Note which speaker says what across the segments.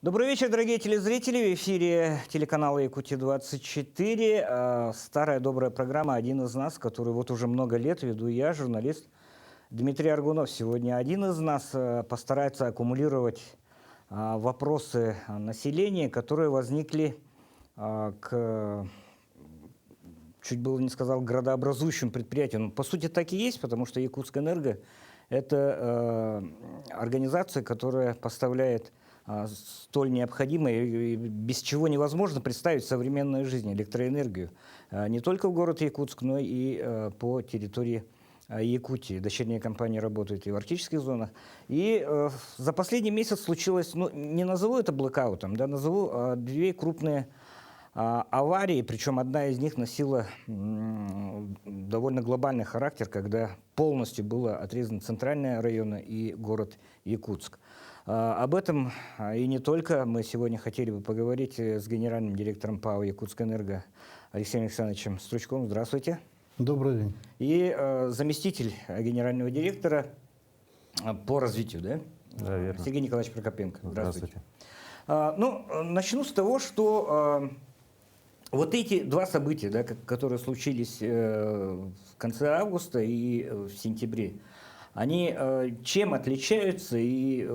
Speaker 1: Добрый вечер, дорогие телезрители. В эфире телеканала Якутия-24. Старая добрая программа «Один из нас», которую вот уже много лет веду я, журналист Дмитрий Аргунов. Сегодня один из нас постарается аккумулировать вопросы населения, которые возникли чуть было не сказал, градообразующим предприятием. По сути, так и есть, потому что Якутскэнерго – это организация, которая поставляет столь необходимое и без чего невозможно представить современную жизнь, электроэнергию. Не только в город Якутск, но и по территории Якутии. Дочерняя компания работает и в арктических зонах. И за последний месяц случилось, ну, не назову это блэкаутом, да, назову две крупные аварии, причем одна из них носила довольно глобальный характер, когда полностью было отрезано центральные районы и город Якутск. Об этом и не только мы сегодня хотели бы поговорить с генеральным директором ПАО «Якутскэнерго» Алексеем Александровичем Стручковым. Здравствуйте.
Speaker 2: Добрый день.
Speaker 1: И заместитель генерального директора по развитию, да?
Speaker 2: Да, верно.
Speaker 1: Сергей Николаевич Прокопенко. Здравствуйте. Начну с того, что вот эти два события, да, которые случились в конце августа и в сентябре, они чем отличаются и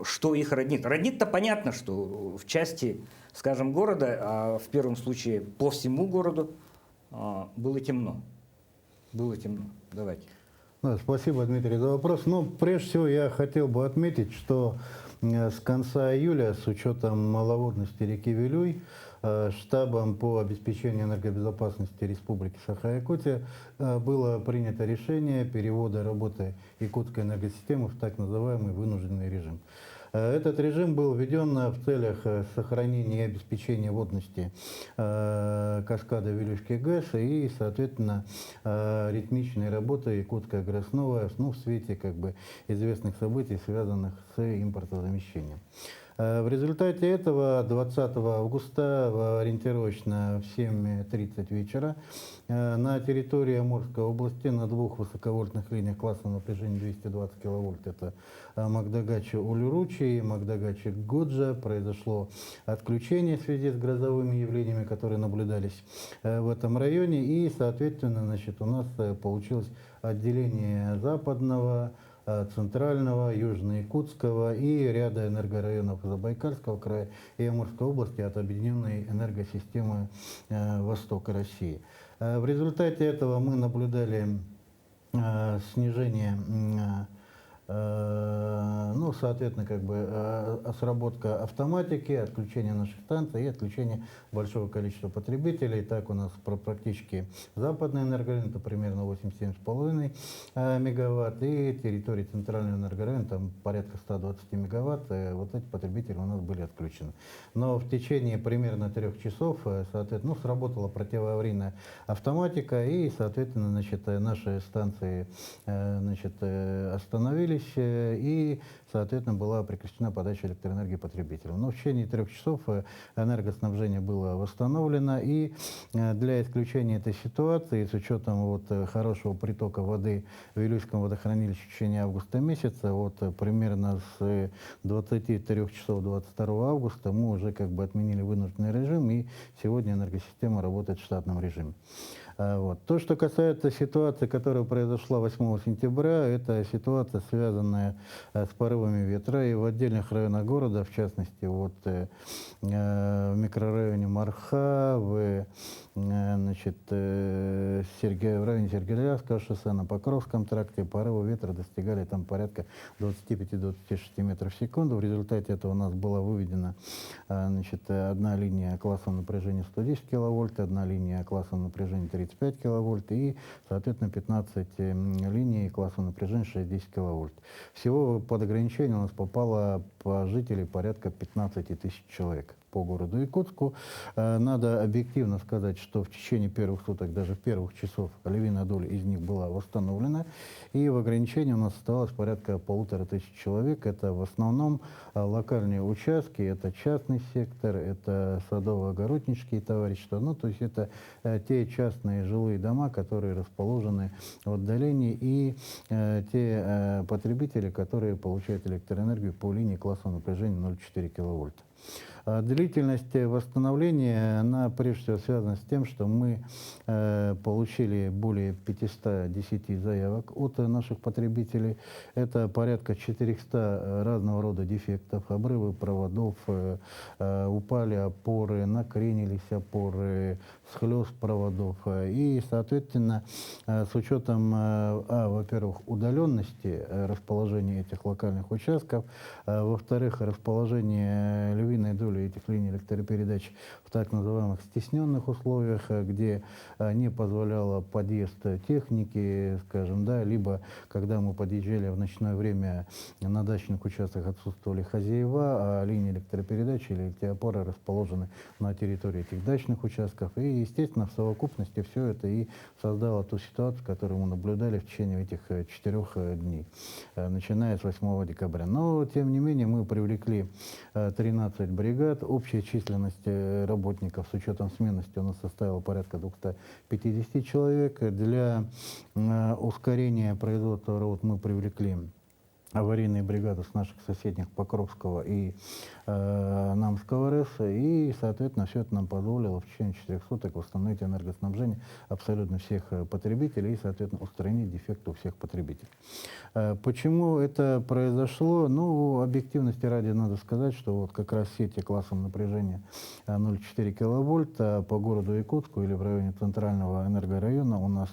Speaker 1: что их роднит? Роднит-то понятно, что в части, скажем, города, а в первом случае по всему городу, было темно. Было темно. Давайте.
Speaker 2: Да, спасибо, Дмитрий, за вопрос. Но прежде всего я хотел бы отметить, что с конца июля, с учетом маловодности реки Вилюй, штабом по обеспечению энергобезопасности Республики Саха-Якутия было принято решение перевода работы якутской энергосистемы в так называемый вынужденный режим. Этот режим был введен в целях сохранения и обеспечения водности каскада Вилюйский ГЭС и, соответственно, ритмичной работы Якутская ГРЭС-Новая, ну, в свете известных событий, связанных с импортозамещением. В результате этого 20 августа ориентировочно в 7:30 вечера на территории Амурской области на двух высоковольтных линиях класса напряжения 220 киловольт, это Магдагачи-Улюручи и Магдагачи-Годжа, произошло отключение в связи с грозовыми явлениями, которые наблюдались в этом районе, и, соответственно, у нас получилось отделение западного, центрального, южно-якутского и ряда энергорайонов Забайкальского края и Амурской области от объединенной энергосистемы Востока России. В результате этого мы наблюдали снижение, ну, соответственно, сработка автоматики, отключение наших станций и отключение большого количества потребителей. Так у нас практически западный энергорайон, это примерно 87,5 мегаватт, и территории центрального энергорайона, там порядка 120 мегаватт, вот эти потребители у нас были отключены. Но в течение примерно 3 часов, соответственно, сработала противоаварийная автоматика, и, соответственно, наши станции, остановились, и, соответственно, была прекращена подача электроэнергии потребителям. Но в течение 3 часов энергоснабжение было восстановлено, и для исключения этой ситуации, с учетом хорошего притока воды в Вилюйском водохранилище в течение августа месяца, примерно с 23 часов 22 августа мы уже отменили вынужденный режим, и сегодня энергосистема работает в штатном режиме. То, что касается ситуации, которая произошла 8 сентября, это ситуация, связанная с порывами ветра, и в отдельных районах города, в частности, в микрорайоне Марха, в районе Сергеевского шоссе, на Покровском тракте, порывы ветра достигали там порядка 25-26 метров в секунду. В результате этого у нас была выведена одна линия классового напряжения 110 киловольт, одна линия классового напряжения 35 киловольт и, соответственно, 15 линий классового напряжения 60 киловольт. Всего под ограничение у нас попало по жителей порядка 15 тысяч человек по городу Якутску. Надо объективно сказать, что в течение первых суток, даже в первых часов, львиная доля из них была восстановлена, и в ограничении у нас осталось порядка 1500 человек. Это в основном локальные участки, это частный сектор, это садово-огороднические товарищества, ну, то есть это те частные частные жилые дома, которые расположены в отдалении, и те потребители, которые получают электроэнергию по линии класса напряжения 0,4 киловольта. Длительность восстановления, она прежде всего связана с тем, что мы получили более 510 заявок от наших потребителей. Это порядка 400 разного рода дефектов, обрывы проводов, упали опоры, накренились опоры, схлёст проводов. И, соответственно, с учетом, во-первых, удаленности расположения этих локальных участков, во-вторых, расположение львиной доли этих линий электропередач в так называемых стесненных условиях, где не позволяла подъезд техники, скажем, да, либо когда мы подъезжали в ночное время, на дачных участках отсутствовали хозяева, а линии электропередач или эти опоры расположены на территории этих дачных участков. И, естественно, в совокупности все это и создало ту ситуацию, которую мы наблюдали в течение этих 4 дней, начиная с 8 декабря. Но, тем не менее, мы привлекли 13 бригад. Общая численность работников с учетом сменности у нас составила порядка 250 человек. Для ускорения производства работ мы привлекли аварийные бригады с наших соседних Покровского и Намского РЭС, и, соответственно, все это нам позволило в течение 4 суток восстановить энергоснабжение абсолютно всех потребителей и, соответственно, устранить дефекты у всех потребителей. Почему это произошло? Ну, объективности ради надо сказать, что вот как раз сети классом напряжения 0,4 киловольта по городу Якутску или в районе центрального энергорайона у нас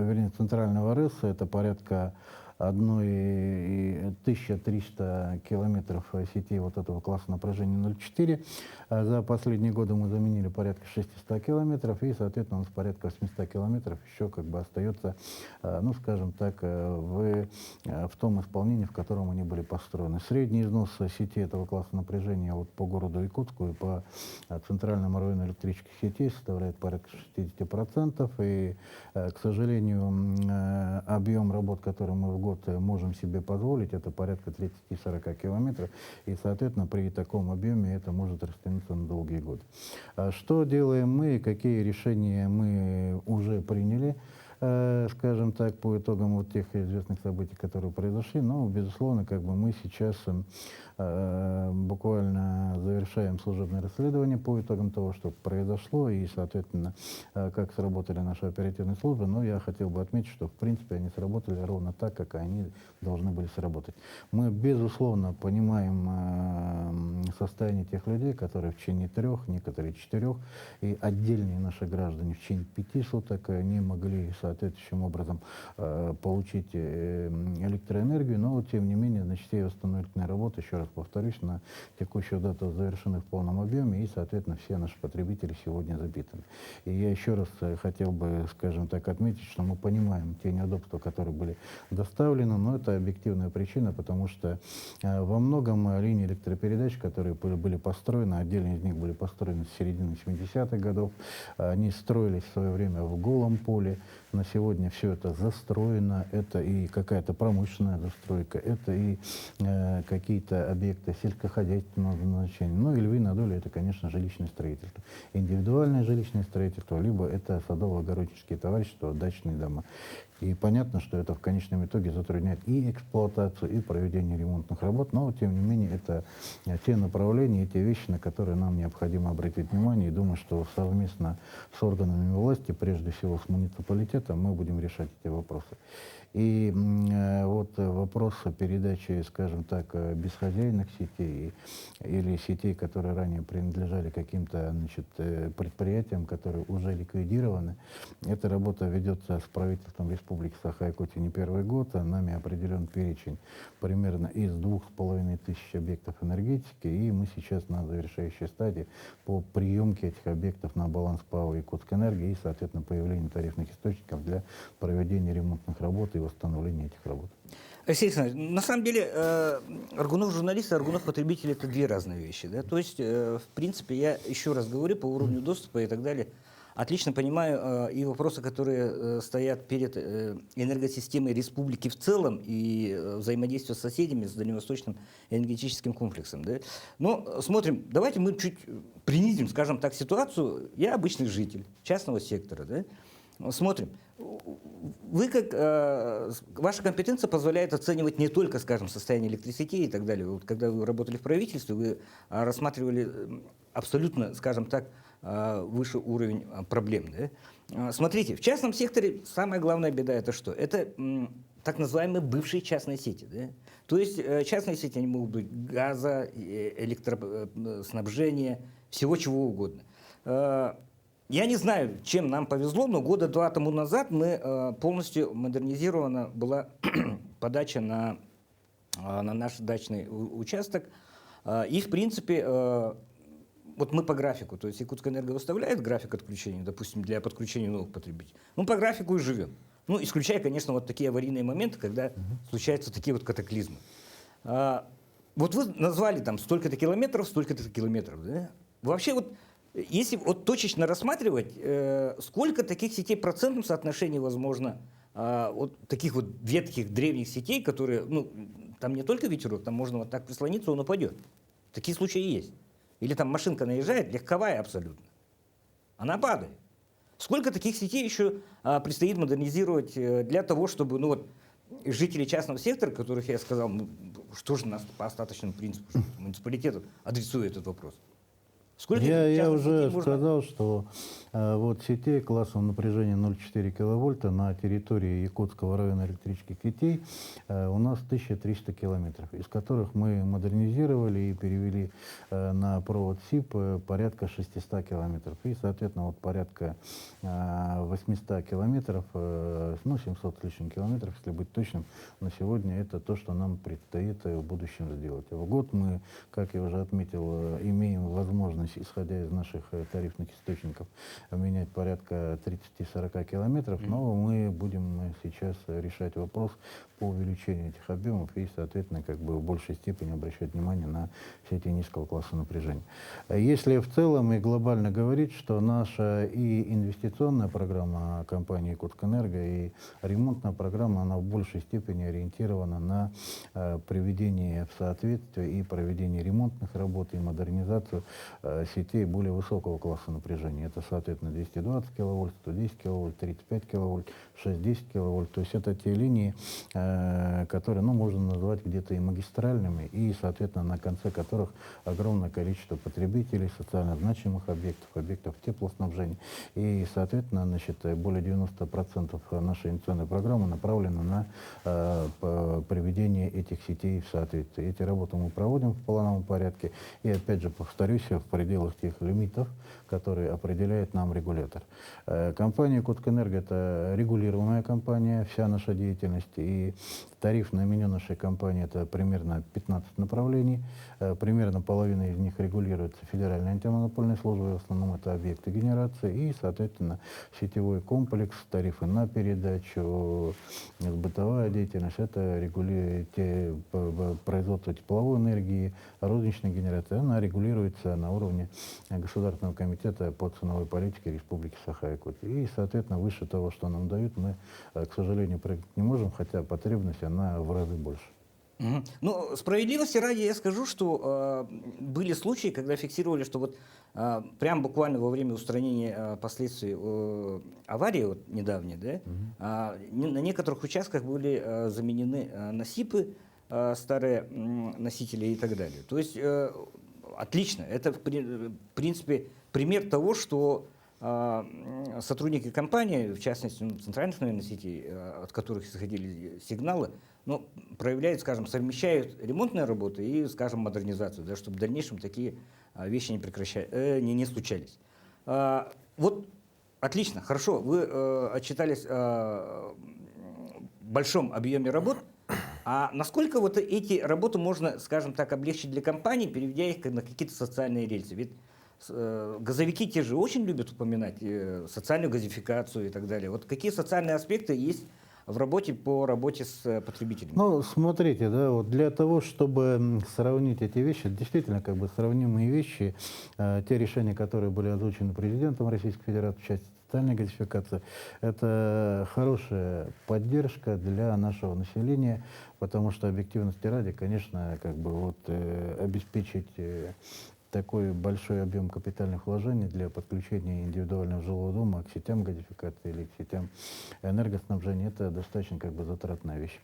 Speaker 2: вернее, центрального РЭСа, это порядка 1300 километров сетей вот этого класса напряжения 0,4. За последние годы мы заменили порядка 600 километров, и, соответственно, у нас порядка 800 километров еще как бы остается, ну, скажем так, в том исполнении, в котором они были построены. Средний износ сетей этого класса напряжения вот по городу Якутску и по центральному району электрических сетей составляет порядка 60%, и, к сожалению, объем работ, который мы в год можем себе позволить, это порядка 30-40 километров, и, соответственно, при таком объеме это может растянуться на долгие годы. Что делаем мы, какие решения мы уже приняли, скажем так, по итогам вот тех известных событий, которые произошли? Ну, безусловно, как бы мы сейчас буквально завершаем служебное расследование по итогам того, что произошло, и, соответственно, как сработали наши оперативные службы. Но я хотел бы отметить, что, в принципе, они сработали ровно так, как они должны были сработать. Мы, безусловно, понимаем состояние тех людей, которые в течение 3, некоторые 4, и отдельные наши граждане в течение 5 суток не могли соответствующим образом получить электроэнергию, но, тем не менее, значит, все восстановительные работы, еще раз повторюсь, на текущую дату завершены в полном объеме, и, соответственно, все наши потребители сегодня забиты. И я еще раз хотел бы, скажем так, отметить, что мы понимаем те неудобства, которые были доставлены, но это объективная причина, потому что во многом линии электропередач, которые были построены, отдельные из них были построены с середины 70-х годов, они строились в свое время в голом поле. На сегодня все это застроено, это и какая-то промышленная застройка, это и какие-то объекты сельскохозяйственного назначения. Ну и львиная доля — это, конечно, жилищное строительство. Индивидуальное жилищное строительство, либо это садово-огороднические товарищества, дачные дома. И понятно, что это в конечном итоге затрудняет и эксплуатацию, и проведение ремонтных работ, но, тем не менее, это те направления, те вещи, на которые нам необходимо обратить внимание, и думаю, что совместно с органами власти, прежде всего с муниципалитетом, мы будем решать эти вопросы. И вот вопрос передачи, скажем так, бесхозяйных сетей или сетей, которые ранее принадлежали каким-то, значит, предприятиям, которые уже ликвидированы, эта работа ведется с правительством Республики Саха-Якутия не первый год. Нами определен перечень примерно из 2500 объектов энергетики, и мы сейчас на завершающей стадии по приемке этих объектов на баланс ПАО «Якутскэнерго» и, соответственно, появлению тарифных источников для проведения ремонтных работ и восстановления этих работ.
Speaker 1: Алексей Александрович, на самом деле Аргунов журналист и Аргунов потребитель — это две разные вещи. Да? То есть, в принципе, я еще раз говорю, по уровню доступа и так далее, отлично понимаю и вопросы, которые стоят перед энергосистемой республики в целом и взаимодействие с соседями, с дальневосточным энергетическим комплексом. Да? Но смотрим, давайте мы чуть принизим, скажем так, ситуацию. Я обычный житель частного сектора. Да? Смотрим. Вы ваша компетенция позволяет оценивать не только, скажем, состояние электросетей и так далее. Вот когда вы работали в правительстве, вы рассматривали абсолютно, скажем так, выше уровень проблем. Да? Смотрите, в частном секторе самая главная беда это что? Это так называемые бывшие частные сети. Да? То есть частные сети они могут быть газа, электроснабжения, всего чего угодно. Я не знаю, чем нам повезло, но года 2 тому назад мы полностью модернизирована была подача на наш дачный участок. И, в принципе, вот мы по графику, то есть Якутскэнерго выставляет график отключения, допустим, для подключения новых потребителей. Мы по графику и живем. Ну, исключая, конечно, вот такие аварийные моменты, когда случаются такие вот катаклизмы. Вот вы назвали там столько-то километров, да? Вообще вот если вот точечно рассматривать, сколько таких сетей в процентном соотношении возможно, вот таких вот ветхих, древних сетей, которые, ну, там не только ветерок, там можно вот так прислониться, он упадет. Такие случаи есть. Или там машинка наезжает, легковая абсолютно. Она падает. Сколько таких сетей еще предстоит модернизировать для того, чтобы, ну вот, жители частного сектора, которых я сказал, ну, что же нас по остаточному принципу, что муниципалитет адресует этот вопрос? Сколько
Speaker 2: Я уже
Speaker 1: можно...
Speaker 2: сказал, что вот сетей классом напряжения 0,4 киловольта на территории Якутского района электрических сетей у нас 1300 километров, из которых мы модернизировали и перевели на провод СИП порядка 600 километров. И, соответственно, вот порядка 800 километров, ну, 700 с лишним километров, если быть точным, на сегодня это то, что нам предстоит в будущем сделать. В год мы, как я уже отметил, имеем возможность, исходя из наших тарифных источников, менять порядка 30-40 километров, но мы будем сейчас решать вопрос по увеличению этих объемов и, соответственно, как бы в большей степени обращать внимание на сети низкого класса напряжения. Если в целом и глобально говорить, что наша и инвестиционная программа компании Якутскэнерго, и ремонтная программа, она в большей степени ориентирована на приведение в соответствие и проведение ремонтных работ и модернизацию сетей более высокого класса напряжения. Это, соответственно, 220 киловольт, 110 киловольт, 35 киловольт, 610 киловольт. То есть это те линии, которые, ну, можно назвать где-то и магистральными, и, соответственно, на конце которых огромное количество потребителей, социально значимых объектов теплоснабжения. И, соответственно, значит, более 90% нашей инвестиционной программы направлено на приведение этих сетей в соответствие. Эти работы мы проводим в плановом порядке. И, опять же, повторюсь, в пределах тех лимитов, которые определяет нам регулятор. Компания Якутскэнерго — это регулируемая компания, вся наша деятельность, и тариф на меню нашей компании — это примерно 15 направлений. Примерно половина из них регулируется Федеральной антимонопольной службой, в основном это объекты генерации, и, соответственно, сетевой комплекс, тарифы на передачу, бытовая деятельность, это производство тепловой энергии, розничной генерации, она регулируется на уровне Государственного комитета по ценовой политике Республики Саха-Якутия. И, соответственно, выше того, что нам дают, мы, к сожалению, прыгать не можем, хотя потребность, она в разы больше.
Speaker 1: Ну, справедливости ради я скажу, что были случаи, когда фиксировали, что вот прям буквально во время устранения последствий аварии вот, недавней, да, на некоторых участках были заменены насипы, старые носители и так далее. То есть отлично. Это, в принципе, пример того, что сотрудники компании, в частности, центральных, наверное, сетей, от которых исходили сигналы, ну, проявляют, скажем, совмещают ремонтные работы и, скажем, модернизацию, да, чтобы в дальнейшем такие вещи не случались. Вот отлично, хорошо, вы отчитались о большом объеме работ. А насколько вот эти работы можно, скажем так, облегчить для компаний, переведя их на какие-то социальные рельсы? Ведь газовики те же очень любят упоминать социальную газификацию и так далее. Вот какие социальные аспекты есть в работе по работе с потребителями?
Speaker 2: Ну, смотрите, да, вот для того, чтобы сравнить эти вещи, действительно, как бы сравнимые вещи, те решения, которые были озвучены президентом Российской Федерации в части социальной газификации, это хорошая поддержка для нашего населения, потому что объективности ради, конечно, как бы вот обеспечить такой большой объем капитальных вложений для подключения индивидуального жилого дома к сетям газификации или к сетям энергоснабжения, это достаточно как бы затратная вещь.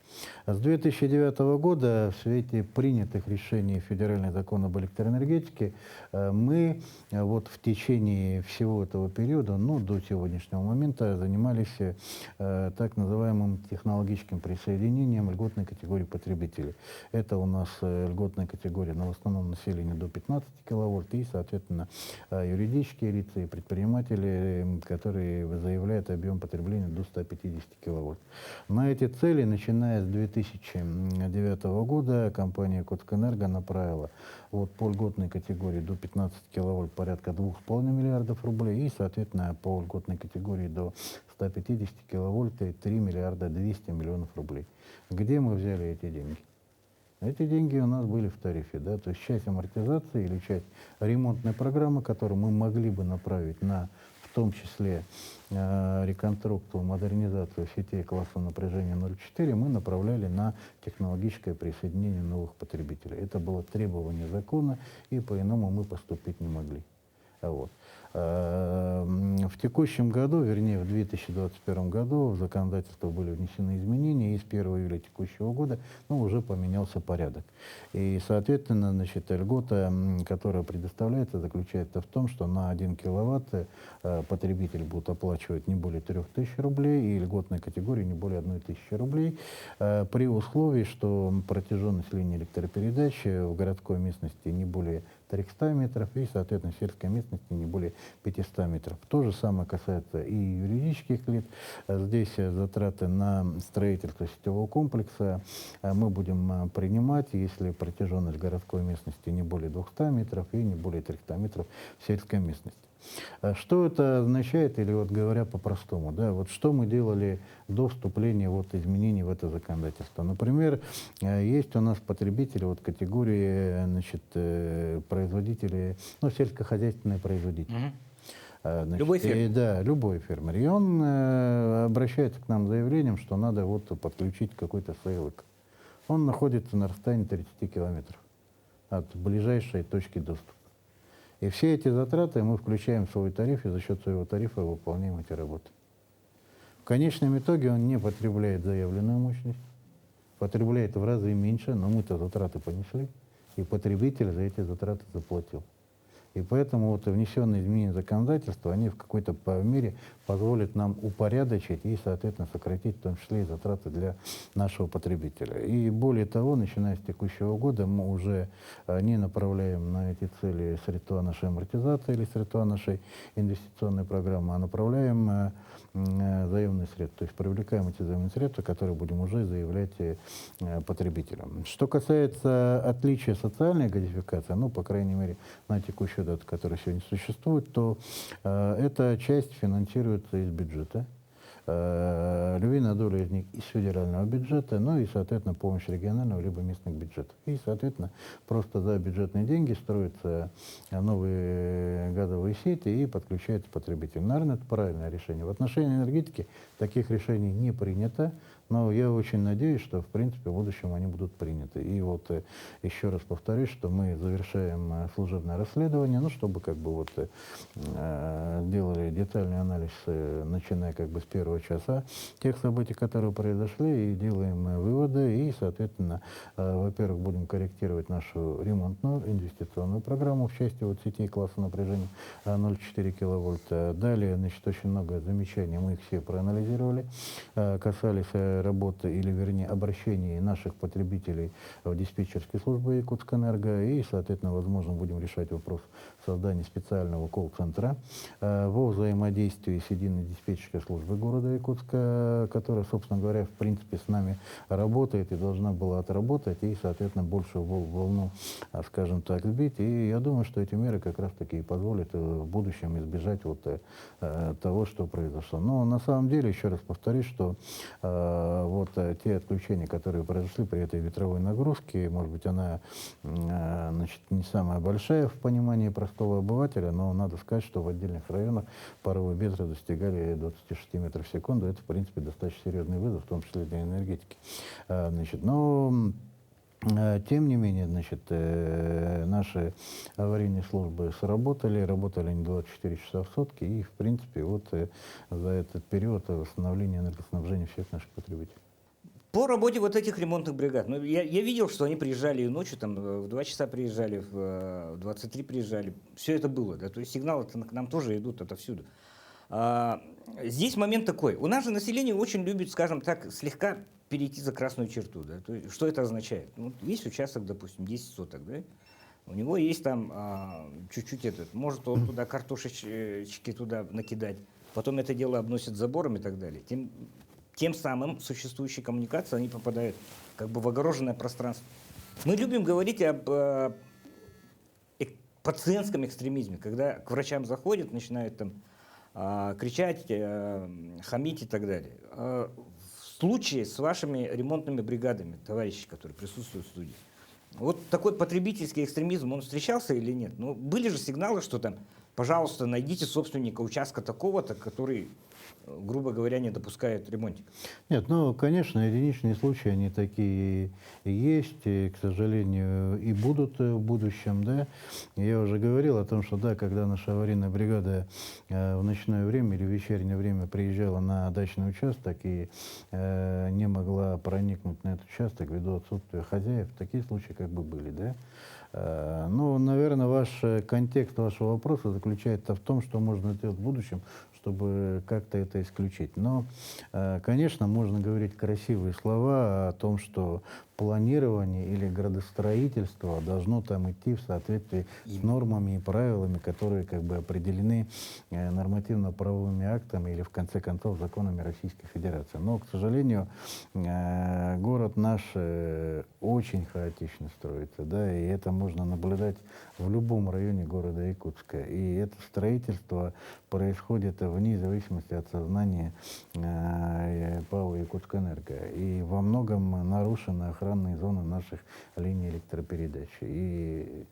Speaker 2: С 2009 года в свете принятых решений Федерального закона об электроэнергетике мы вот в течение всего этого периода, ну, до сегодняшнего момента, занимались так называемым технологическим присоединением льготной категории потребителей. Это у нас льготная категория на в основном население до 15 киловатт и, соответственно, юридические лица и предприниматели, которые заявляют объем потребления до 150 киловатт. На эти цели, начиная с 2009 года, компания «Якутскэнерго» направила вот по льготной категории до 15 киловатт порядка 2,5 миллиардов рублей и, соответственно, по льготной категории до 150 киловольт 3 миллиарда 200 миллионов рублей. Где мы взяли эти деньги? Эти деньги у нас были в тарифе, да, то есть часть амортизации или часть ремонтной программы, которую мы могли бы направить на, в том числе, реконструкцию, модернизацию сетей класса напряжения 0,4, мы направляли на технологическое присоединение новых потребителей. Это было требование закона, и по-иному мы поступить не могли. Вот. В текущем году, вернее в 2021 году, в законодательство были внесены изменения, и с 1 июля текущего года уже поменялся порядок. И, соответственно, значит, льгота, которая предоставляется, заключается в том, что на 1 киловатт потребитель будет оплачивать не более 3000 рублей, и льготной категории не более 1000 рублей, при условии, что протяженность линии электропередачи в городской местности не более 300 метров и, соответственно, в сельской местности не более 500 метров. То же самое касается и юридических лиц. Здесь затраты на строительство сетевого комплекса мы будем принимать, если протяженность городской местности не более 200 метров и не более 300 метров в сельской местности. Что это означает, или вот говоря по-простому, да, вот что мы делали до вступления вот изменений в это законодательство. Например, есть у нас потребители вот категории, значит, производителей, ну, сельскохозяйственные производители. Значит,
Speaker 1: Любой фермер?
Speaker 2: Да, любой фермер. И он обращается к нам с заявлением, что надо вот подключить какой-то сейлок. Он находится на расстоянии 30 километров от ближайшей точки доступа. И все эти затраты мы включаем в свой тариф, и за счет своего тарифа выполняем эти работы. В конечном итоге он не потребляет заявленную мощность, потребляет в разы меньше, но мы-то затраты понесли, и потребитель за эти затраты заплатил. И поэтому вот внесенные изменения законодательства, они в какой-то мере позволят нам упорядочить и, соответственно, сократить в том числе и затраты для нашего потребителя. И более того, начиная с текущего года мы уже не направляем на эти цели средства нашей амортизации или средства нашей инвестиционной программы, а направляем заемные средства, то есть привлекаем эти заемные средства, которые будем уже заявлять потребителям. Что касается отличия социальной газификации, ну, по крайней мере, на текущую дату, которая сегодня существует, то эта часть финансируется из бюджета. Львиная доля из них из федерального бюджета, ну и, соответственно, помощь регионального либо местных бюджетов. И, соответственно, просто за бюджетные деньги строятся новые газовые сети и подключается потребитель. Наверное, это правильное решение. В отношении энергетики таких решений не принято, но я очень надеюсь, что, в принципе, в будущем они будут приняты. И вот еще раз повторюсь, что мы завершаем служебное расследование, ну, чтобы как бы вот сделали детальный анализ, начиная как бы с первого часа тех событий, которые произошли, и делаем выводы, и, соответственно, во-первых, будем корректировать нашу ремонтную инвестиционную программу в части вот сетей класса напряжения 0,4 киловольта. Далее, значит, очень много замечаний, мы их все проанализировали, касались работы, или, вернее, обращений наших потребителей в диспетчерские службы «Якутскэнерго», и, соответственно, возможно, будем решать вопрос создания специального колл-центра во взаимодействии с единой диспетчерской службой города Якутска, которая, собственно говоря, в принципе, с нами работает и должна была отработать, и, соответственно, большую волну, скажем так, сбить. И я думаю, что эти меры как раз-таки и позволят в будущем избежать вот того, что произошло. Но на самом деле, еще раз повторюсь, что те отключения, которые произошли при этой ветровой нагрузке, может быть, она значит, не самая большая в понимании простого обывателя, но надо сказать, что в отдельных районах порывы ветра достигали 26 метров в секунду. Это, в принципе, достаточно серьезный вызов, в том числе для энергетики. Значит, но тем не менее, значит, наши аварийные службы работали они 24 часа в сутки, и, в принципе, вот за этот период восстановление энергоснабжения всех наших потребителей.
Speaker 1: По работе вот этих ремонтных бригад, ну, я видел, что они приезжали и ночью, там, в 2 часа приезжали, в 23 приезжали. Все это было, да, то есть сигналы к нам тоже идут отовсюду. Здесь момент такой. У нас же население очень любит, скажем так, слегка перейти за красную черту. Да? То есть, что это означает? Ну, есть участок, допустим, 10 соток, да? У него есть там чуть-чуть этот, может он туда картошечки туда накидать, потом это дело обносит забором и так далее. Тем самым существующие коммуникации, они попадают как бы в огороженное пространство. Мы любим говорить об пациентском экстремизме, когда к врачам заходят, начинают там кричать, хамить и так далее. В случае с вашими ремонтными бригадами, товарищи, которые присутствуют в студии, вот такой потребительский экстремизм, он встречался или нет? Ну, были же сигналы, что там, пожалуйста, найдите собственника участка такого-то, который, грубо говоря, не допускает ремонтика.
Speaker 2: Нет, ну, конечно, единичные случаи, они такие и есть, и, к сожалению, и будут в будущем, да. Я уже говорил о том, что, да, когда наша аварийная бригада в ночное время или в вечернее время приезжала на дачный участок и не могла проникнуть на этот участок ввиду отсутствия хозяев, такие случаи как бы были, да. Ну, наверное, контекст вашего вопроса заключается в том, что можно сделать в будущем, чтобы как-то это исключить. Но, конечно, можно говорить красивые слова о том, что планирование или градостроительство должно там идти в соответствии с нормами и правилами, которые как бы определены нормативно-правовыми актами или, в конце концов, законами Российской Федерации. Но, к сожалению, город наш очень хаотично строится, да, и это можно наблюдать в любом районе города Якутска. И это строительство происходит вне зависимости от сознания ПАО «Якутскэнерго». И во многом нарушены охранные зоны наших линий электропередач. И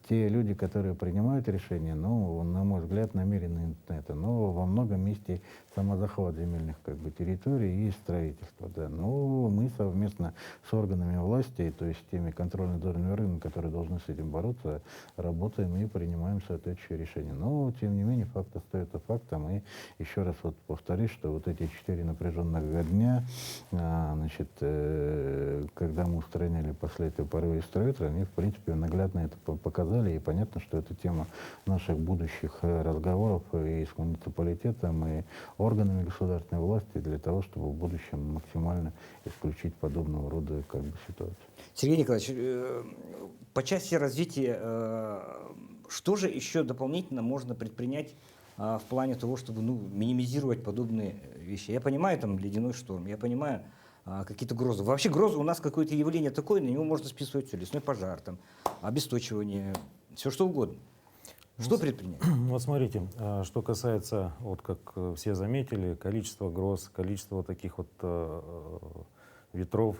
Speaker 2: те люди, которые принимают решения, ну, на мой взгляд, намерены на это. Но во многом месте самозахват земельных как бы, территорий и строительство. Да. Но мы совместно с органами власти, то есть теми контрольно-надзорными органами, которые должны с этим бороться, работаем и принимаем соответствующие решения. Но, тем не менее, факт остается фактом. И еще раз вот повторюсь, что вот эти 4 напряженных дня, значит, когда мы устраняли последствия порывистого ветра, они, в принципе, наглядно это показали. И понятно, что это тема наших будущих разговоров и с муниципалитетом, и органами государственной власти для того, чтобы в будущем максимально исключить подобного рода как бы, ситуацию.
Speaker 1: Сергей Николаевич, по части развития, что же еще дополнительно можно предпринять в плане того, чтобы минимизировать подобные вещи? Я понимаю, там ледяной шторм, я понимаю какие-то грозы. Вообще грозы у нас какое-то явление такое, на него можно списывать все. Лесной пожар, там, обесточивание, все что угодно. Что предпринять?
Speaker 3: Вот смотрите, что касается, вот как все заметили, количество гроз, количество таких вот ветров,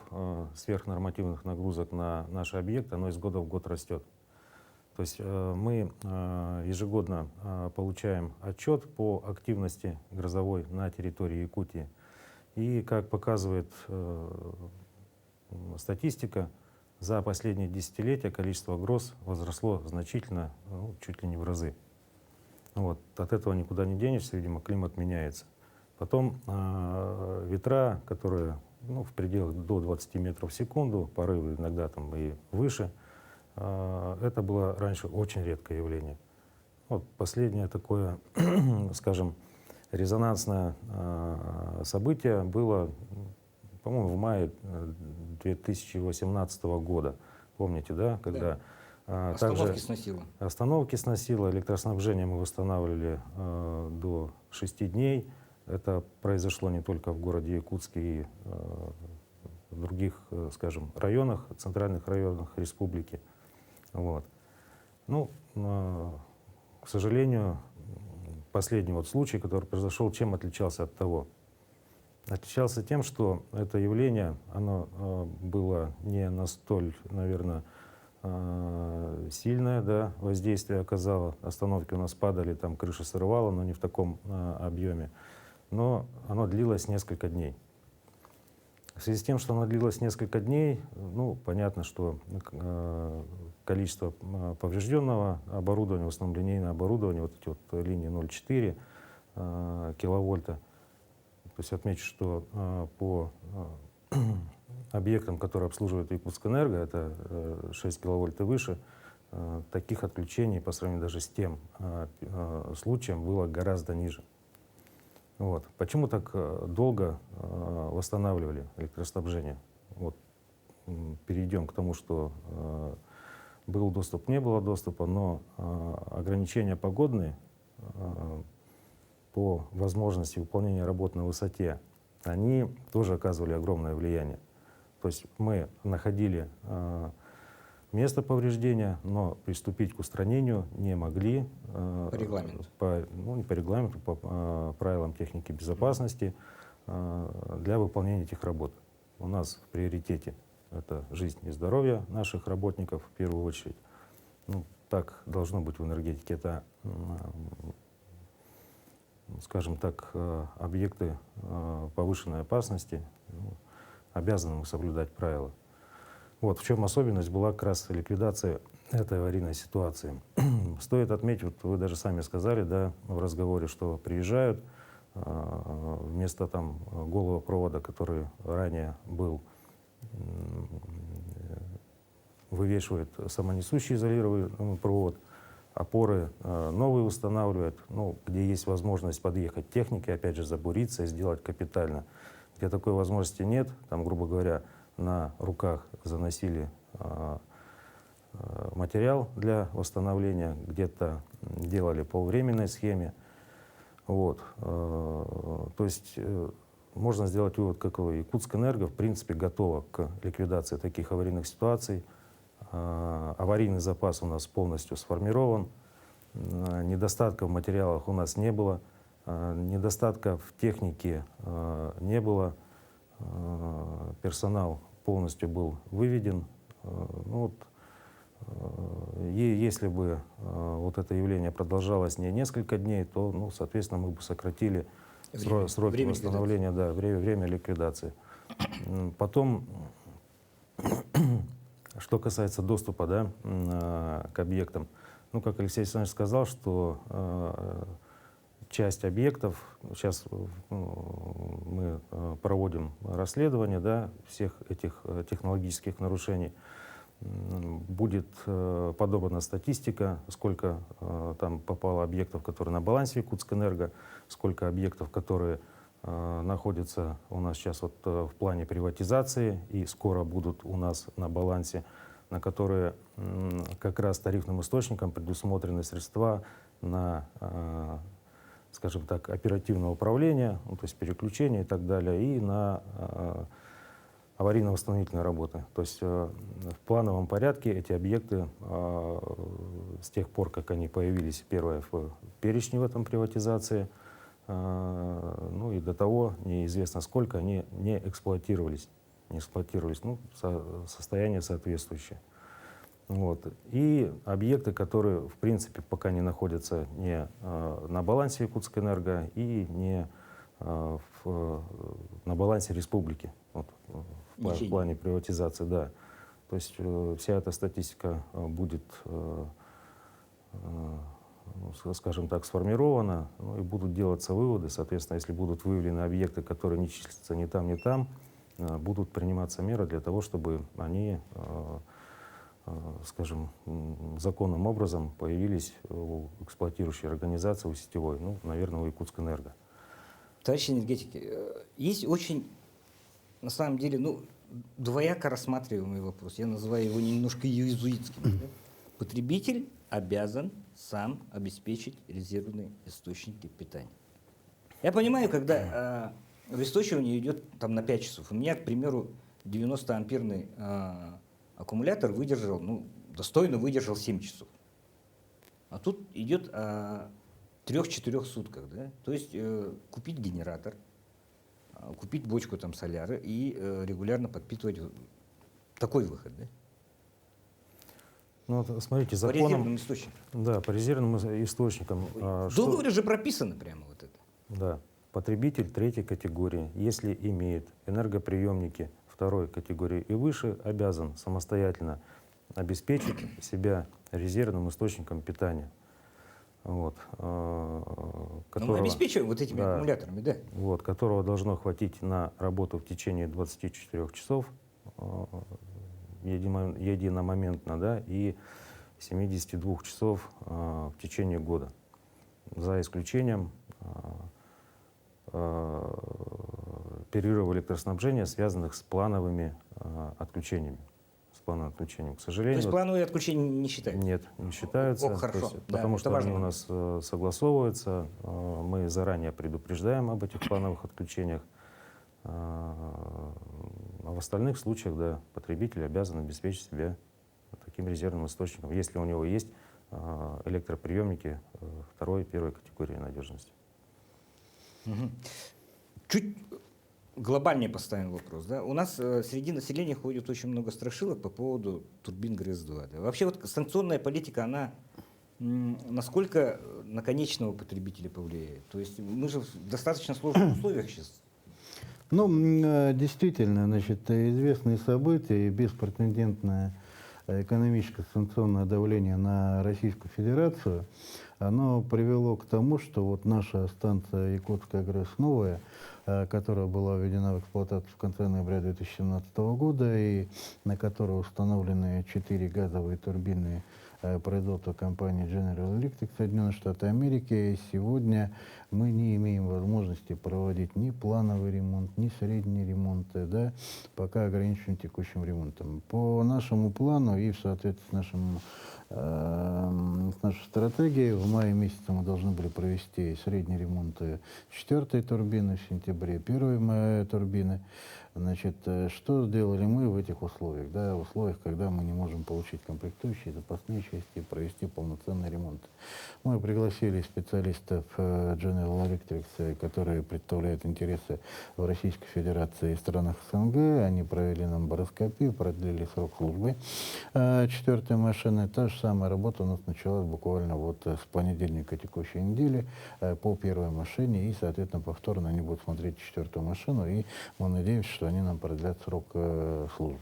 Speaker 3: сверхнормативных нагрузок на наши объекты, оно из года в год растет. То есть мы ежегодно получаем отчет по активности грозовой на территории Якутии. И, как показывает статистика, за последние десятилетия количество гроз возросло значительно, чуть ли не в разы. Вот. От этого никуда не денешься, видимо, климат меняется. Потом ветра, которые в пределах до 20 метров в секунду, порывы иногда там и выше, это было раньше очень редкое явление. Вот последнее такое, скажем, резонансное событие было, по-моему, в мае 2018 года. Помните, да? Когда
Speaker 1: остановки сносило.
Speaker 3: Остановки сносило, электроснабжение мы восстанавливали до 6 дней. Это произошло не только в городе Якутске и в других, скажем, районах, центральных районах республики. Вот. Ну, к сожалению, последний вот случай, который произошел, чем отличался от того? отличался тем, что это явление, оно было не настолько, наверное, сильное, да, воздействие оказало. Остановки у нас падали, там крыша срывала, но не в таком объеме. Но оно длилось несколько дней. В связи с тем, что оно длилось несколько дней, ну, понятно, что количество поврежденного оборудования, в основном линейное оборудование, вот эти вот линии 0,4 киловольта. То есть отмечу, что по объектам, которые обслуживает Якутскэнерго, это 6 киловольт и выше, таких отключений по сравнению даже с тем случаем было гораздо ниже. Вот. Почему так долго восстанавливали электроснабжение? Вот. Перейдем к тому, что был доступ, не было доступа, но ограничения погодные по возможности выполнения работ на высоте, они тоже оказывали огромное влияние. То есть мы находили место повреждения, но приступить к устранению не могли.
Speaker 1: По регламенту.
Speaker 3: Не по регламенту, по правилам техники безопасности для выполнения этих работ. У нас в приоритете это жизнь и здоровье наших работников в первую очередь. Ну, так должно быть в энергетике. Это, скажем так, объекты повышенной опасности. Обязаны мы соблюдать правила. Вот в чем особенность была как раз ликвидация этой аварийной ситуации. Стоит отметить, вот вы даже сами сказали, да, в разговоре, что приезжают, вместо там голого провода, который ранее был, вывешивают самонесущий изолированный провод, опоры новые устанавливают, ну, где есть возможность подъехать технике, опять же, забуриться и сделать капитально. Где такой возможности нет, там, грубо говоря, на руках заносили материал для восстановления, где-то делали по временной схеме. Вот. То есть можно сделать вывод, какой Якутскэнерго в принципе готова к ликвидации таких аварийных ситуаций. Аварийный запас у нас полностью сформирован, недостатков в материалах у нас не было, недостатков в технике не было, персонал полностью был выведен. Ну, вот, если бы вот это явление продолжалось не несколько дней, то, ну, соответственно, мы бы сократили сроки
Speaker 1: время
Speaker 3: восстановления, да, время ликвидации. Потом, что касается доступа, да, к объектам, ну, как Алексей Александрович сказал, что часть объектов, сейчас мы проводим расследование, да, всех этих технологических нарушений, будет подобрана статистика, сколько там попало объектов, которые на балансе Якутскэнерго, сколько объектов, которые находятся у нас сейчас вот в плане приватизации и скоро будут у нас на балансе, на которые как раз тарифным источником предусмотрены средства на, скажем так, оперативное управление, ну, то есть переключение и так далее, и на аварийно-восстановительные работы. То есть в плановом порядке эти объекты с тех пор, как они появились, первое, в перечне в этом приватизации, ну и до того неизвестно сколько они не эксплуатировались, ну, состояние соответствующее. Вот. И объекты, которые в принципе пока не находятся не на балансе Якутскэнерго и не на балансе республики, вот, в плане приватизации, да. То есть вся эта статистика будет, скажем так, сформирована, ну, и будут делаться выводы. Соответственно, если будут выявлены объекты, которые не числятся ни там, будут приниматься меры для того, чтобы они, скажем, законным образом появились у эксплуатирующей организации, у сетевой, ну, наверное, у Якутскэнерго.
Speaker 1: Товарищи энергетики, есть очень, на самом деле, ну, двояко рассматриваемый вопрос. Я называю его немножко иезуитским. Да? Потребитель обязан сам обеспечить резервные источники питания. Я понимаю, когда обесточивание идет там на 5 часов. У меня, к примеру, 90-амперный аккумулятор выдержал, ну, достойно выдержал 7 часов. А тут идет 3-4 сутках. Да? То есть купить генератор, купить бочку там соляры и регулярно подпитывать такой выход, да?
Speaker 3: Ну, вот, смотрите,
Speaker 1: По
Speaker 3: законом,
Speaker 1: резервным источникам.
Speaker 3: да, по резервным источникам,
Speaker 1: В договоре же прописано прямо вот это.
Speaker 3: да, потребитель третьей категории, если имеет энергоприемники второй категории и выше, обязан самостоятельно обеспечить себя резервным источником питания. Вот,
Speaker 1: Но мы
Speaker 3: которого,
Speaker 1: обеспечиваем вот этими
Speaker 3: да,
Speaker 1: аккумуляторами, да?
Speaker 3: вот, которого должно хватить на работу в течение 24 часов единомоментно, да, и 72 часов в течение года, за исключением перерывов электроснабжения, связанных с плановыми отключениями. С плановым отключением. К
Speaker 1: То
Speaker 3: сожалению,
Speaker 1: есть плановые отключения не считаются?
Speaker 3: нет, не считаются.
Speaker 1: О, хорошо.
Speaker 3: То есть,
Speaker 1: Да,
Speaker 3: потому
Speaker 1: это
Speaker 3: что
Speaker 1: важно.
Speaker 3: они у нас согласовываются. Мы заранее предупреждаем об этих плановых отключениях. А в остальных случаях, да, потребитель обязан обеспечить себя таким резервным источником, если у него есть электроприемники второй и первой категории надежности.
Speaker 1: Мгм. Чуть глобальнее поставим вопрос. Да? У нас среди населения ходит очень много страшилок по поводу турбин ГРЭС-2. Да? Вообще вот санкционная политика, она насколько на конечного потребителя повлияет? То есть мы же в достаточно сложных условиях сейчас.
Speaker 2: Ну, действительно, значит, известные события и беспрецедентное экономическое санкционное давление на Российскую Федерацию, оно привело к тому, что вот наша станция Якутская ГРЭС новая, которая была введена в эксплуатацию в конце ноября 2017 года и на которой установлены 4 газовые турбины производства компании General Electric Соединенных Штатов Америки, сегодня мы не имеем возможности проводить ни плановый ремонт, ни средние ремонты, да, пока ограничен текущим ремонтом. По нашему плану и в соответствии с нашей стратегией в мае месяце мы должны были провести средние ремонты 4-й турбины, в сентябре 1-й турбины. Значит, что сделали мы в этих условиях? Да, в условиях, когда мы не можем получить комплектующие, запасные части и провести полноценный ремонт. Мы пригласили специалистов General Electric, которые представляют интересы в Российской Федерации и странах СНГ. Они провели нам бароскопию, продлили срок службы 4-й машины. Та же самая работа у нас началась буквально вот с понедельника текущей недели по 1-й машине. И, соответственно, повторно они будут смотреть 4-ю машину. И мы надеемся, что они нам продлят срок службы.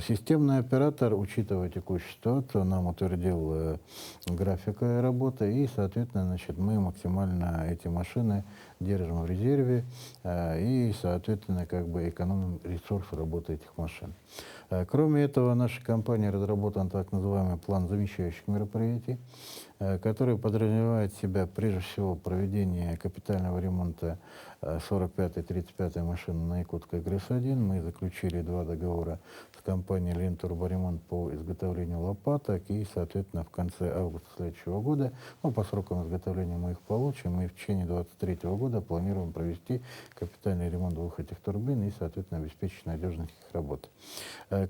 Speaker 2: Системный оператор, учитывая текущую ситуацию, нам утвердил график работы, и, соответственно, значит, мы максимально эти машины держим в резерве и, соответственно, как бы экономим ресурс работы этих машин. Кроме этого, наша компания разработала так называемый план замещающих мероприятий, который подразумевает в себя прежде всего проведение капитального ремонта 45-й, 35-й машины на Якутской ГРЭС-1. Мы заключили 2 договора с компанией «Ленторборемонт» по изготовлению лопаток, и, соответственно, в конце августа следующего года, ну, по срокам изготовления мы их получим, и в течение 2023 года планируем провести капитальный ремонт 2 этих турбин и, соответственно, обеспечить надежность их работы.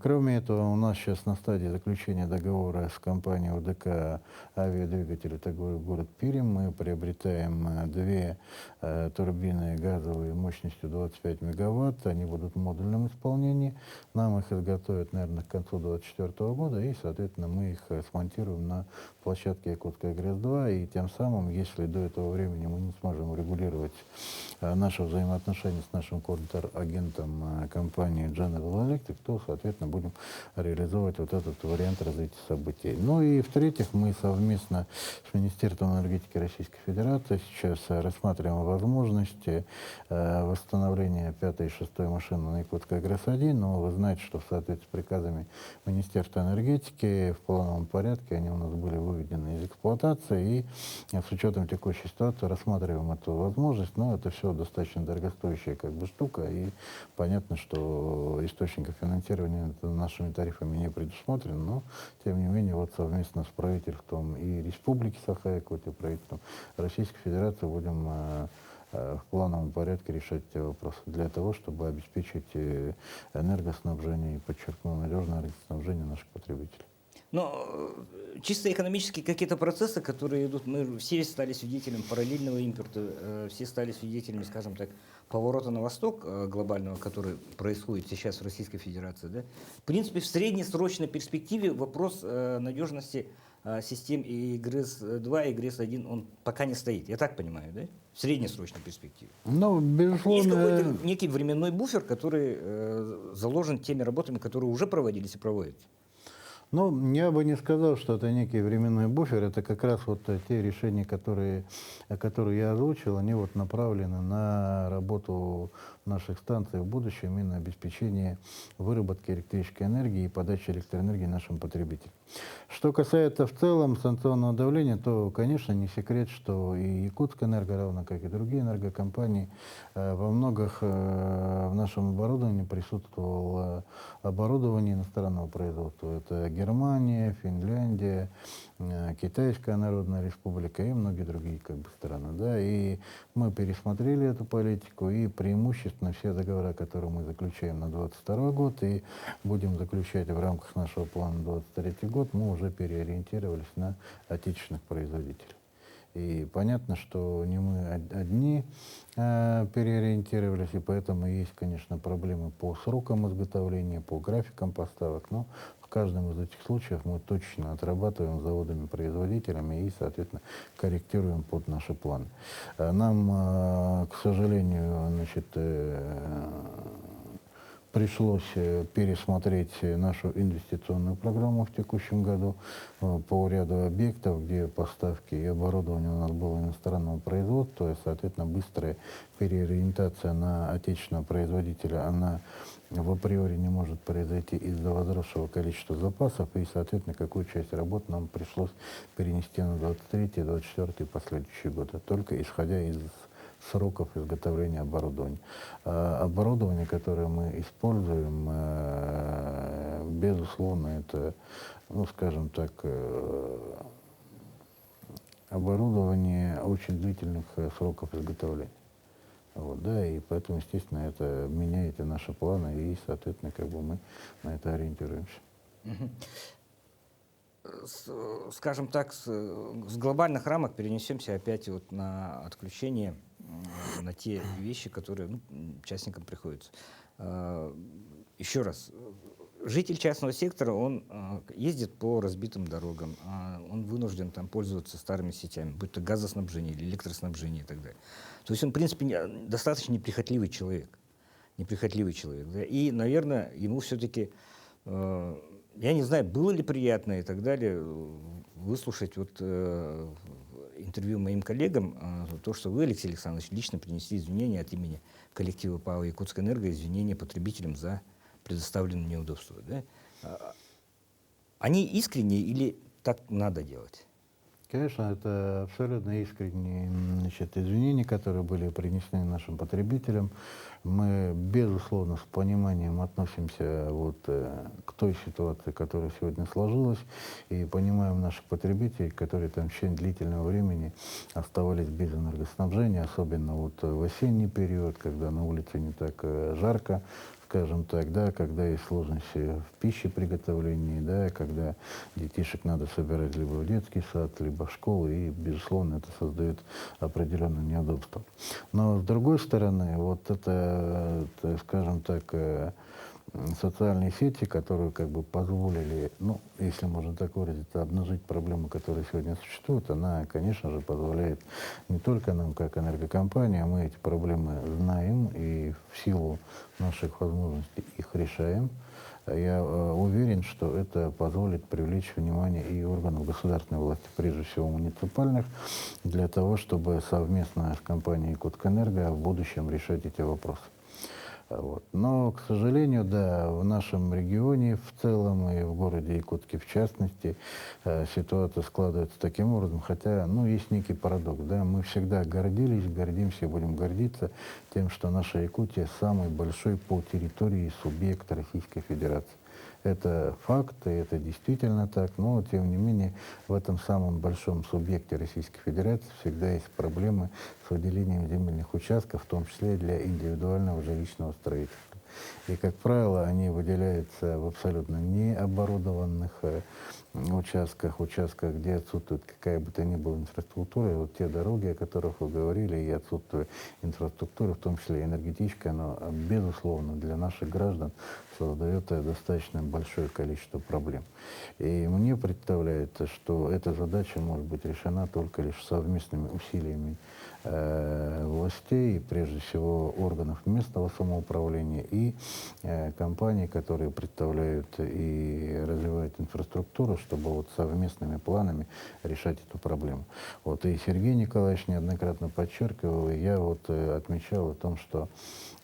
Speaker 2: Кроме этого, у нас сейчас на стадии заключения договора с компанией ОДК «Авиадвигатель», это город Пермь. Мы приобретаем 2 турбины газовые мощностью 25 мегаватт. Они будут в модульном исполнении. Нам их изготовят, наверное, к концу 2024 года, и, соответственно, мы их смонтируем на площадке Якутская ГРЭС-2, и тем самым, если до этого времени мы не сможем регулировать наши взаимоотношения с нашим контрагентом компании General Electric, то, соответственно, будем реализовывать вот этот вариант развития событий. Ну и в-третьих, мы совместно с Министерством энергетики Российской Федерации сейчас рассматриваем возможности восстановления 5-й и 6-й машины на Якутской ГРЭС-1, но вы знаете, что в соответствии с приказами Министерства энергетики в плановом порядке они у нас были выведены из эксплуатации, и с учетом текущей ситуации рассматриваем эту возможность, но это все достаточно дорогостоящая как бы штука, и понятно, что источников финансирования нашими тарифами не предусмотрено, но тем не менее вот совместно с правительством и Республики Саха-Якутия, правительством Российской Федерации будем в плановом порядке решать эти вопросы для того, чтобы обеспечить энергоснабжение и, подчеркну, надежное энергоснабжение наших потребителей.
Speaker 1: Но чисто экономические какие-то процессы, которые идут, мы все стали свидетелями параллельного импорта, все стали свидетелями, скажем так, поворота на восток глобального, который происходит сейчас в Российской Федерации. Да? В принципе, в среднесрочной перспективе вопрос надежности систем и ИГРИС-2, и ИГРИС-1, он пока не стоит. Я так понимаю, да? В среднесрочной перспективе.
Speaker 2: Ну,
Speaker 1: Есть
Speaker 2: безусловно,
Speaker 1: какой-то некий временной буфер, который заложен теми работами, которые уже проводились и проводятся.
Speaker 2: ну, я бы не сказал, что это некий временной буфер. Это как раз вот те решения, которые я озвучил, они вот направлены на работу наших станций в будущем и на обеспечение выработки электрической энергии и подачи электроэнергии нашим потребителям. Что касается в целом санкционного давления, то, конечно, не секрет, что и Якутскэнерго, равно как и другие энергокомпании, во многих в нашем оборудовании присутствовало оборудование иностранного производства. Это Германия, Финляндия, Китайская Народная Республика и многие другие страны. Да? И мы пересмотрели эту политику, и преимущественно все договора, которые мы заключаем на 2022 год и будем заключать в рамках нашего плана на 2023 год, мы уже переориентировались на отечественных производителей. И понятно, что не мы одни переориентировались, и поэтому есть, конечно, проблемы по срокам изготовления, по графикам поставок, но в каждом из этих случаев мы точно отрабатываем с заводами-производителями и, соответственно, корректируем под наши планы. Нам, к сожалению, значит, пришлось пересмотреть нашу инвестиционную программу в текущем году по ряду объектов, где поставки и оборудование у нас было иностранного производства, и, соответственно, быстрая переориентация на отечественного производителя, она в априори не может произойти из-за возросшего количества запасов, и, соответственно, какую часть работ нам пришлось перенести на 23, 24 и последующие годы, только исходя из сроков изготовления оборудования. Оборудование, которое мы используем, безусловно, это, ну, скажем так, оборудование очень длительных сроков изготовления. Вот, да, и поэтому, естественно, это меняет и наши планы, и, соответственно, мы на это ориентируемся.
Speaker 1: Скажем так, с глобальных рамок перенесемся опять вот на отключение, на те вещи, которые частникам приходится. Еще раз, житель частного сектора, он ездит по разбитым дорогам, он вынужден там пользоваться старыми сетями, будь то газоснабжение или электроснабжение и так далее. То есть он, в принципе, достаточно неприхотливый человек. Да? И, наверное, ему все-таки, я не знаю, было ли приятно и так далее выслушать вот интервью моим коллегам, то, что вы, Алексей Александрович, лично принесли извинения от имени коллектива ПАО «Якутскэнерго», извинения потребителям за предоставленные неудобства. Да? Они искренние или так надо делать?
Speaker 2: Конечно, это абсолютно искренние, значит, извинения, которые были принесены нашим потребителям. Мы, безусловно, с пониманием относимся вот к той ситуации, которая сегодня сложилась, и понимаем наших потребителей, которые там в течение длительного времени оставались без энергоснабжения, особенно вот в осенний период, когда на улице не так жарко, скажем так, да, когда есть сложности в пищеприготовлении, да, когда детишек надо собирать либо в детский сад, либо в школу, и, безусловно, это создает определенное неудобство. Но, с другой стороны, вот это, скажем так, социальные сети, которые позволили, ну, если можно так выразиться, обнажить проблему, которая сегодня существует, она, конечно же, позволяет не только нам, как энергокомпания, мы эти проблемы знаем и в силу наших возможностей их решаем. Я уверен, что это позволит привлечь внимание и органов государственной власти, прежде всего муниципальных, для того, чтобы совместно с компанией «Якутскэнерго» в будущем решать эти вопросы. Вот. Но, к сожалению, да, в нашем регионе в целом и в городе Якутске в частности ситуация складывается таким образом, хотя, ну, есть некий парадокс, да, мы всегда гордились, гордимся и будем гордиться тем, что наша Якутия самый большой по территории субъект Российской Федерации. Это факт, и это действительно так, но, тем не менее, в этом самом большом субъекте Российской Федерации всегда есть проблемы с выделением земельных участков, в том числе для индивидуального жилищного строительства. И, как правило, они выделяются в абсолютно необорудованных участках, где отсутствует какая бы то ни была инфраструктура. И вот те дороги, о которых вы говорили, и отсутствие инфраструктуры, в том числе энергетической, оно, безусловно, для наших граждан создает достаточно большое количество проблем. И мне представляется, что эта задача может быть решена только лишь совместными усилиями властей, прежде всего органов местного самоуправления и компаний, которые представляют и развивают инфраструктуру, чтобы вот совместными планами решать эту проблему. Вот и Сергей Николаевич неоднократно подчеркивал, и я вот отмечал о том, что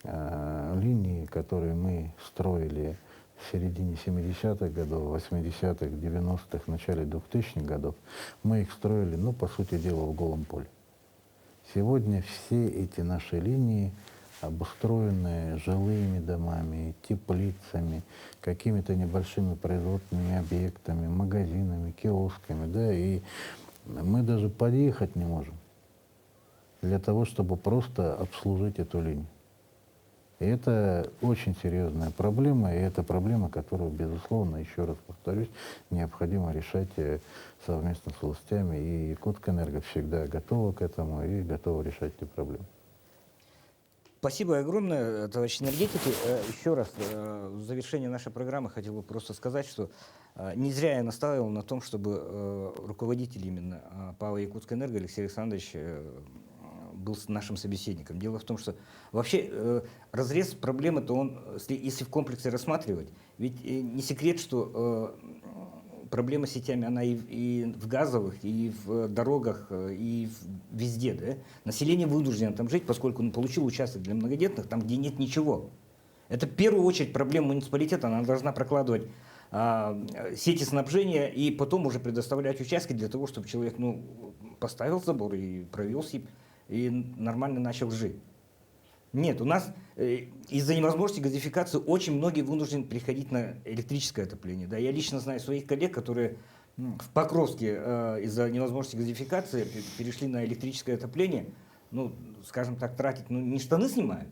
Speaker 2: линии, которые мы строили в середине 70-х годов, 80-х, 90-х, начале 2000-х годов, мы их строили, ну, по сути дела, в голом поле. Сегодня все эти наши линии, обустроенные жилыми домами, теплицами, какими-то небольшими производственными объектами, магазинами, киосками, да, и мы даже подъехать не можем для того, чтобы просто обслужить эту линию. И это очень серьезная проблема, и это проблема, которую, безусловно, еще раз повторюсь, необходимо решать совместно с властями. И Якутскэнерго всегда готова к этому и готова решать эти проблемы.
Speaker 1: Спасибо огромное, товарищи энергетики. Еще раз, в завершение нашей программы хотел бы просто сказать, что не зря я настаивал на том, чтобы руководитель именно ПАО «Якутскэнерго» Алексей Александрович был нашим собеседником. Дело в том, что вообще разрез проблемы-то он, если в комплексе рассматривать, ведь не секрет, что проблема с сетями, она и в газовых, и в дорогах, и везде. Да? Население вынуждено там жить, поскольку он получил участок для многодетных, там, где нет ничего. Это в первую очередь проблема муниципалитета, она должна прокладывать сети снабжения и потом уже предоставлять участки для того, чтобы человек поставил забор и провел сип, и нормально начал жить. Нет, у нас из-за невозможности газификации очень многие вынуждены переходить на электрическое отопление. Да? Я лично знаю своих коллег, которые в Покровске из-за невозможности газификации перешли на электрическое отопление. Ну, скажем так, тратить, не штаны снимают,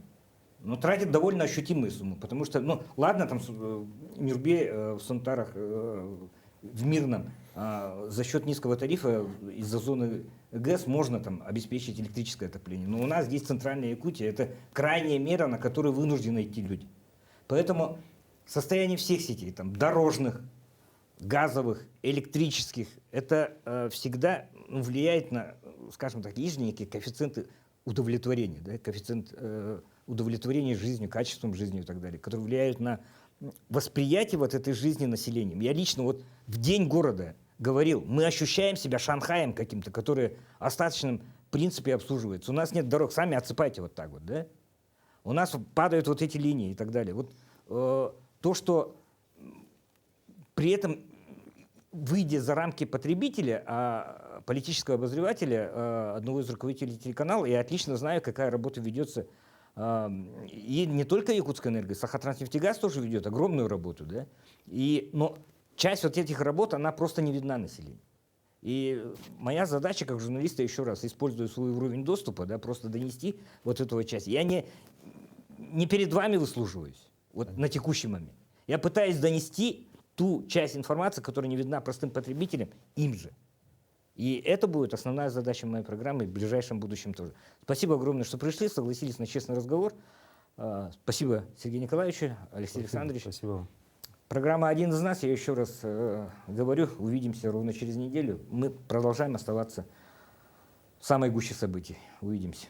Speaker 1: но тратят довольно ощутимые суммы. Потому что, ладно, там в Нюрбе, в Сунтарах, в Мирном за счет низкого тарифа из-за зоны ГЭС можно там обеспечить электрическое отопление. Но у нас здесь центральная Якутия, это крайняя мера, на которую вынуждены идти люди. Поэтому состояние всех сетей, там, дорожных, газовых, электрических, это всегда влияет на, скажем так, есть же некие коэффициенты удовлетворения, да, коэффициент удовлетворения жизнью, качеством жизни и так далее, которые влияют на восприятие вот этой жизни населением. Я лично вот в день города говорил, мы ощущаем себя Шанхаем каким-то, который в остаточном принципе обслуживается. У нас нет дорог, сами отсыпайте вот так вот, да? У нас падают вот эти линии и так далее. Вот то, что при этом, выйдя за рамки потребителя, политического обозревателя, одного из руководителей телеканала, я отлично знаю, какая работа ведется. И не только Якутскэнерго, Сахатранснефтегаз тоже ведет огромную работу, да? Но часть вот этих работ, она просто не видна населению. И моя задача, как журналиста, еще раз, используя свой уровень доступа, да, просто донести вот эту вот часть. Я не перед вами выслуживаюсь вот на текущий момент. Я пытаюсь донести ту часть информации, которая не видна простым потребителям, им же. И это будет основная задача моей программы и в ближайшем будущем тоже. Спасибо огромное, что пришли, согласились на честный разговор. Спасибо Сергею Николаевичу, Алексею Александровичу.
Speaker 3: Спасибо вам.
Speaker 1: Программа «Один из нас», я еще раз говорю, увидимся ровно через неделю. Мы продолжаем оставаться в самой гуще событий. Увидимся.